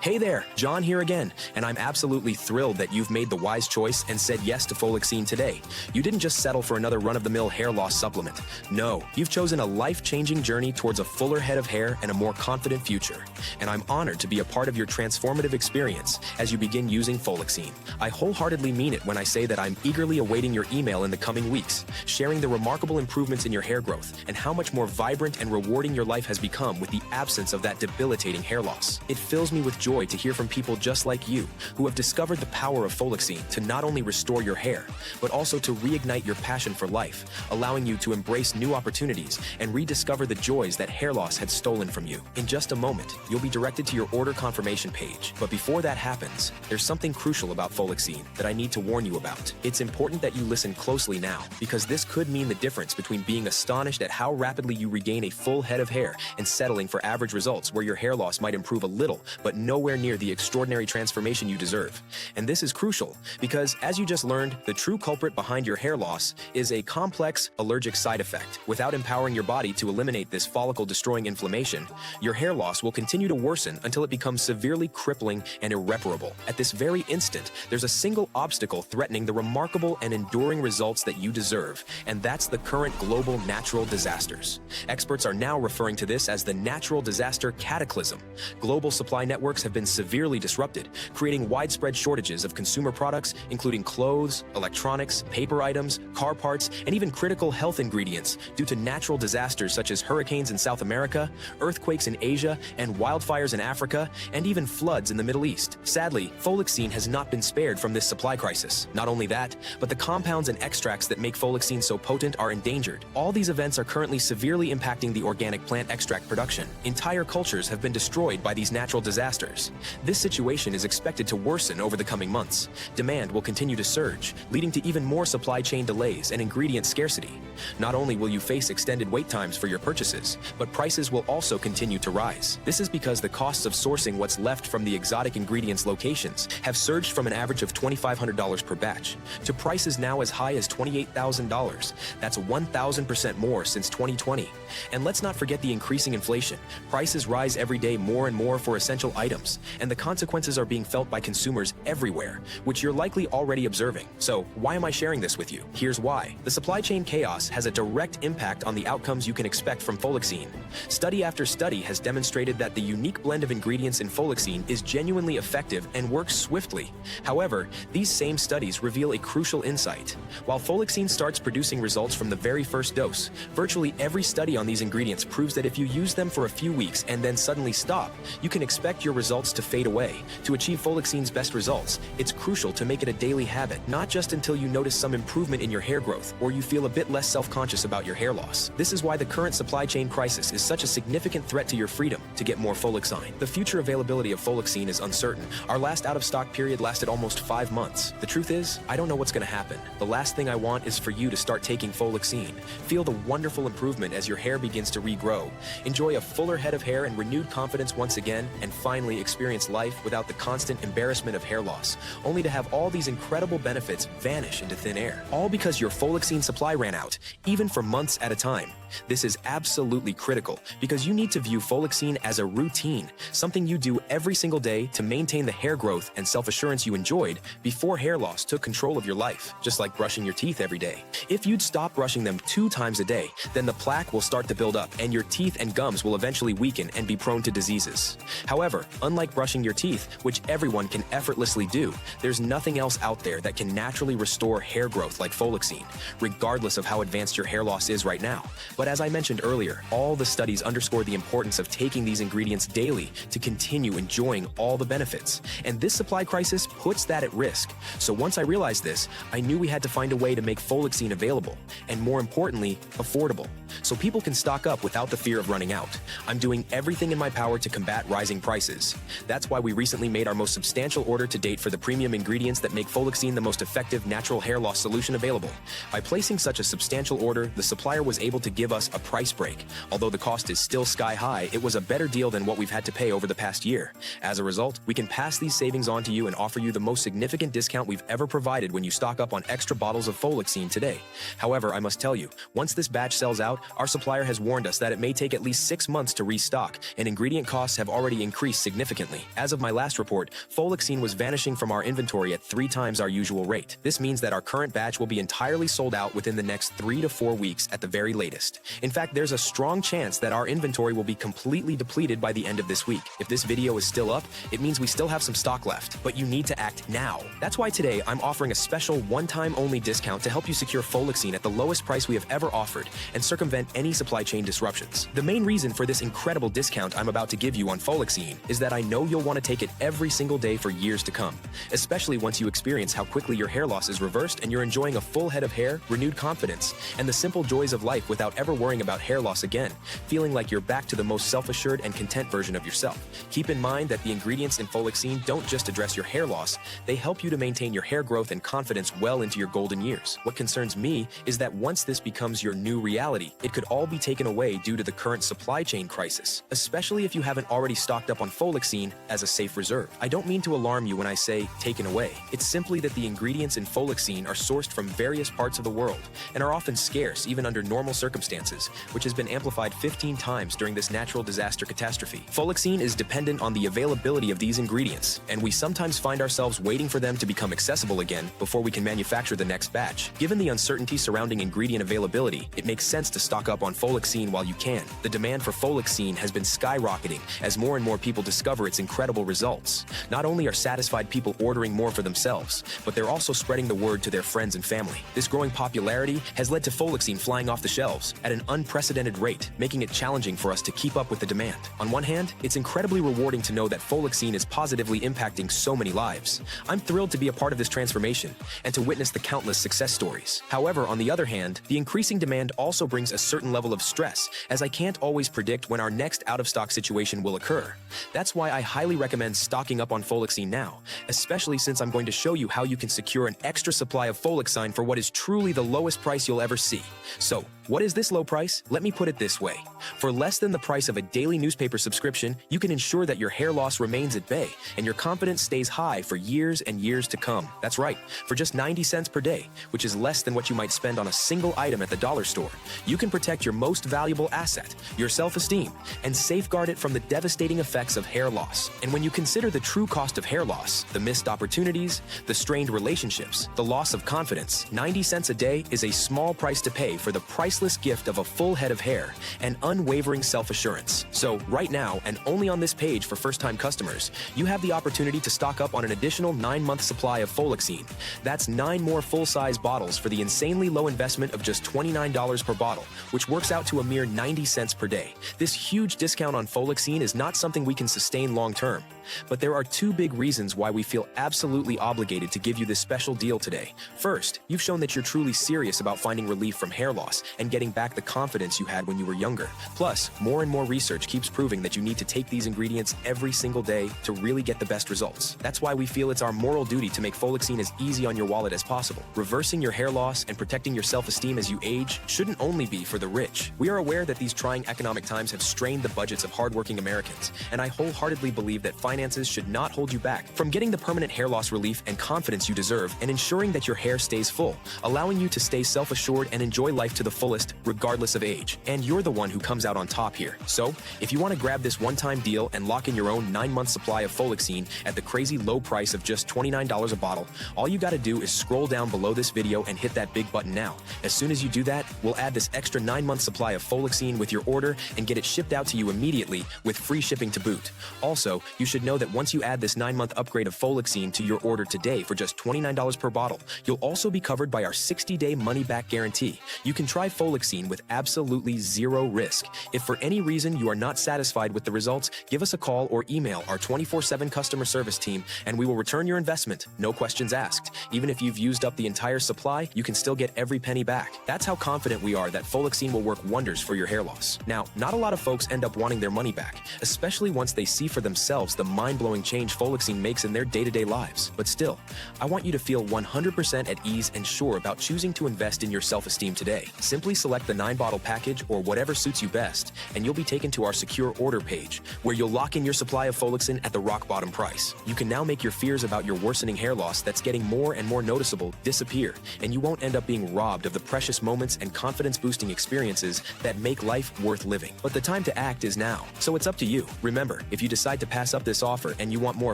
Hey there, John here again, and I'm absolutely thrilled that you've made the wise choice and said yes to Folixine today. You didn't just settle for another run-of-the-mill hair loss supplement. No, you've chosen a life-changing journey towards a fuller head of hair and a more confident future. And I'm honored to be a part of your transformative experience as you begin using Folixine. I wholeheartedly mean it when I say that I'm eagerly awaiting your email in the coming weeks, sharing the remarkable improvements in your hair growth and how much more vibrant and rewarding your life has become with the absence of that debilitating hair loss. It fills me with joy to hear from people just like you who have discovered the power of Folixine to not only restore your hair, but also to reignite your passion for life, allowing you to embrace new opportunities and rediscover the joys that hair loss had stolen from you. In just a moment, you'll be directed to your order confirmation page. But before that happens, there's something crucial about Folixine that I need to warn you about. It's important that you listen closely now, because this could mean the difference between being astonished at how rapidly you regain a full head of hair and settling for average results where your hair loss might improve a little, but nowhere near the extraordinary transformation you deserve. And this is crucial because, as you just learned, the true culprit behind your hair loss is a complex allergic side effect. Without empowering your body to eliminate this follicle-destroying inflammation, your hair loss will continue to worsen until it becomes severely crippling and irreparable. At this very instant, there's a single obstacle threatening the remarkable and enduring results that you deserve, and that's the current global natural disasters. Experts are now referring to this as the natural disaster cataclysm. Global supply networks have been severely disrupted, creating widespread shortages of consumer products, including clothes, electronics, paper items, car parts, and even critical health ingredients due to natural disasters such as hurricanes in South America, earthquakes in Asia, and wildfires in Africa, and even floods in the Middle East. Sadly, Folixine has not been spared from this supply crisis. Not only that, but the compounds and extracts that make Folixine so potent are endangered. All these events are currently severely impacting the organic plant extract production. Entire cultures have been destroyed by these natural disasters. This situation is expected to worsen over the coming months. Demand will continue to surge, leading to even more supply chain delays and ingredient scarcity. Not only will you face extended wait times for your purchases, but prices will also continue to rise. This is because the costs of sourcing what's left from the exotic ingredients locations have surged from an average of $2,500 per batch to prices now as high as $28,000. That's 1,000% more since 2020. And let's not forget the increasing inflation. Prices rise every day more and more for essential items, and the consequences are being felt by consumers everywhere, which you're likely already observing. So, why am I sharing this with you? Here's why. The supply chain chaos has a direct impact on the outcomes you can expect from Folixine. Study after study has demonstrated that the unique blend of ingredients in Folixine is genuinely effective and works swiftly. However, these same studies reveal a crucial insight. While Folixine starts producing results from the very first dose, virtually every study on these ingredients proves that if you use them for a few weeks and then suddenly stop, you can expect your results to fade away. To achieve Folixine's best results, it's crucial to make it a daily habit, not just until you notice some improvement in your hair growth or you feel a bit less self-conscious about your hair loss. This is why the current supply chain crisis is such a significant threat to your freedom to get more Folixine. The future availability of Folixine is uncertain. Our last out-of-stock period lasted almost 5 months. The truth is, I don't know what's going to happen. The last thing I want is for you to start taking Folixine. Feel the wonderful improvement as your hair begins to regrow. Enjoy a fuller head of hair and renewed confidence once again, and finally experience life without the constant embarrassment of hair loss, only to have all these incredible benefits vanish into thin air. All because your Folixine supply ran out, even for months at a time. This is absolutely critical because you need to view Folixine as a routine, something you do every single day to maintain the hair growth and self-assurance you enjoyed before hair loss took control of your life, just like brushing your teeth every day. If you'd stop brushing them 2 times a day, then the plaque will start to build up and your teeth and gums will eventually weaken and be prone to diseases. However, unlike brushing your teeth, which everyone can effortlessly do, there's nothing else out there that can naturally restore hair growth like Folixine, regardless of how advanced your hair loss is right now. But as I mentioned earlier, all the studies underscore the importance of taking these ingredients daily to continue enjoying all the benefits. And this supply crisis puts that at risk. So once I realized this, I knew we had to find a way to make Folixine available, and more importantly, affordable, so people can stock up without the fear of running out. I'm doing everything in my power to combat rising prices. That's why we recently made our most substantial order to date for the premium ingredients that make Folixine the most effective natural hair loss solution available. By placing such a substantial order, the supplier was able to give us a price break. Although the cost is still sky high, it was a better deal than what we've had to pay over the past year. As a result, we can pass these savings on to you and offer you the most significant discount we've ever provided when you stock up on extra bottles of Folixine today. However, I must tell you, once this batch sells out, our supplier has warned us that it may take at least 6 months to restock, and ingredient costs have already increased significantly. As of my last report, Folixine was vanishing from our inventory at 3 times our usual rate. This means that our current batch will be entirely sold out within the next 3 to 4 weeks at the very latest. In fact, there's a strong chance that our inventory will be completely depleted by the end of this week. If this video is still up, it means we still have some stock left, but you need to act now. That's why today I'm offering a special one-time only discount to help you secure Folixine at the lowest price we have ever offered and circumvent any supply chain disruptions. The main reason for this incredible discount I'm about to give you on Folixine is that I know you'll want to take it every single day for years to come, especially once you experience how quickly your hair loss is reversed and you're enjoying a full head of hair, renewed confidence, and the simple joys of life without ever worrying about hair loss again, feeling like you're back to the most self-assured and content version of yourself. Keep in mind that the ingredients in Folixine don't just address your hair loss, they help you to maintain your hair growth and confidence well into your golden years. What concerns me is that once this becomes your new reality, it could all be taken away due to the current supply chain crisis, especially if you haven't already stocked up on Folixine as a safe reserve. I don't mean to alarm you when I say taken away. It's simply that the ingredients in Folixine are sourced from various parts of the world and are often scarce even under normal circumstances, which has been amplified 15 times during this natural disaster catastrophe. Folixine is dependent on the availability of these ingredients, and we sometimes find ourselves waiting for them to become accessible again before we can manufacture the next batch. Given the uncertainty surrounding ingredient availability, it makes sense to stock up on Folixine while you can. The demand for Folixine has been skyrocketing as more and more people discover its incredible results. Not only are satisfied people ordering more for themselves, but they're also spreading the word to their friends and family. This growing popularity has led to Folixine flying off the shelves at an unprecedented rate, making it challenging for us to keep up with the demand. On one hand, it's incredibly rewarding to know that Folixine is positively impacting so many lives. I'm thrilled to be a part of this transformation and to witness the countless success stories. However, on the other hand, the increasing demand also brings a certain level of stress, as I can't always predict when our next out-of-stock situation will occur. That's why I highly recommend stocking up on Folixine now, especially since I'm going to show you how you can secure an extra supply of Folixine for what is truly the lowest price you'll ever see. So, what is this low price? Let me put it this way. For less than the price of a daily newspaper subscription, you can ensure that your hair loss remains at bay and your confidence stays high for years and years to come. That's right, for just 90 cents per day, which is less than what you might spend on a single item at the dollar store, you can protect your most valuable asset, your self-esteem, and safeguard it from the devastating effects of hair loss. And when you consider the true cost of hair loss, the missed opportunities, the strained relationships, the loss of confidence, 90 cents a day is a small price to pay for the priceless gift of a full head of hair and unwavering self-assurance. So right now, and only on this page for first-time customers, you have the opportunity to stock up on an additional 9-month supply of Folixine. That's 9 more full-size bottles for the insanely low investment of just $29 per bottle, which works out to a mere 90 cents per day. This huge discount on Folixine is not something we can sustain long-term. But there are 2 big reasons why we feel absolutely obligated to give you this special deal today. First, you've shown that you're truly serious about finding relief from hair loss and getting back the confidence you had when you were younger. Plus, more and more research keeps proving that you need to take these ingredients every single day to really get the best results. That's why we feel it's our moral duty to make Folixine as easy on your wallet as possible. Reversing your hair loss and protecting your self-esteem as you age shouldn't only be for the rich. We are aware that these trying economic times have strained the budgets of hardworking Americans, and I wholeheartedly believe that finances should not hold you back from getting the permanent hair loss relief and confidence you deserve and ensuring that your hair stays full, allowing you to stay self-assured and enjoy life to the fullest, regardless of age. And you're the one who comes out on top here. So, if you want to grab this one-time deal and lock in your own 9-month supply of Folixine at the crazy low price of just $29 a bottle, all you gotta do is scroll down below this video and hit that big button now. As soon as you do that, we'll add this extra 9-month supply of Folixine with your order and get it shipped out to you immediately with free shipping to boot. Also, you should know that once you add this 9-month upgrade of Folixine to your order today for just $29 per bottle, you'll also be covered by our 60-day money-back guarantee. You can try Folixine with absolutely zero risk. If for any reason you are not satisfied with the results, give us a call or email our 24/7 customer service team and we will return your investment, no questions asked. Even if you've used up the entire supply, you can still get every penny back. That's how confident we are that Folixine will work wonders for your hair loss. Now, not a lot of folks end up wanting their money back, especially once they see for themselves the mind-blowing change Folixine makes in their day-to-day lives. But still, I want you to feel 100% at ease and sure about choosing to invest in your self-esteem today. Simply select the 9-bottle package or whatever suits you best, and you'll be taken to our secure order page, where you'll lock in your supply of Folixine at the rock-bottom price. You can now make your fears about your worsening hair loss that's getting more and more noticeable disappear, and you won't end up being robbed of the precious moments and confidence-boosting experiences that make life worth living. But the time to act is now, so it's up to you. Remember, if you decide to pass up this offer and you want more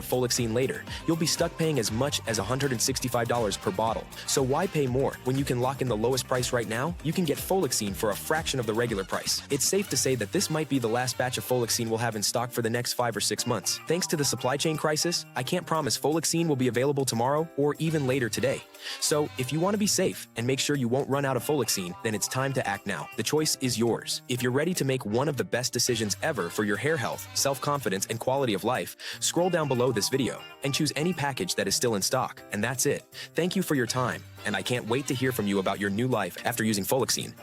Folixine later, you'll be stuck paying as much as $165 per bottle. So why pay more when you can lock in the lowest price right now? You can get Folixine for a fraction of the regular price. It's safe to say that this might be the last batch of Folixine we'll have in stock for the next 5 or 6 months. Thanks to the supply chain crisis, I can't promise Folixine will be available tomorrow or even later today. So if you want to be safe and make sure you won't run out of Folixine, then it's time to act now. The choice is yours. If you're ready to make one of the best decisions ever for your hair health, self-confidence, and quality of life, scroll down below this video and choose any package that is still in stock. And that's it. Thank you for your time, and I can't wait to hear from you about your new life after using Folixine.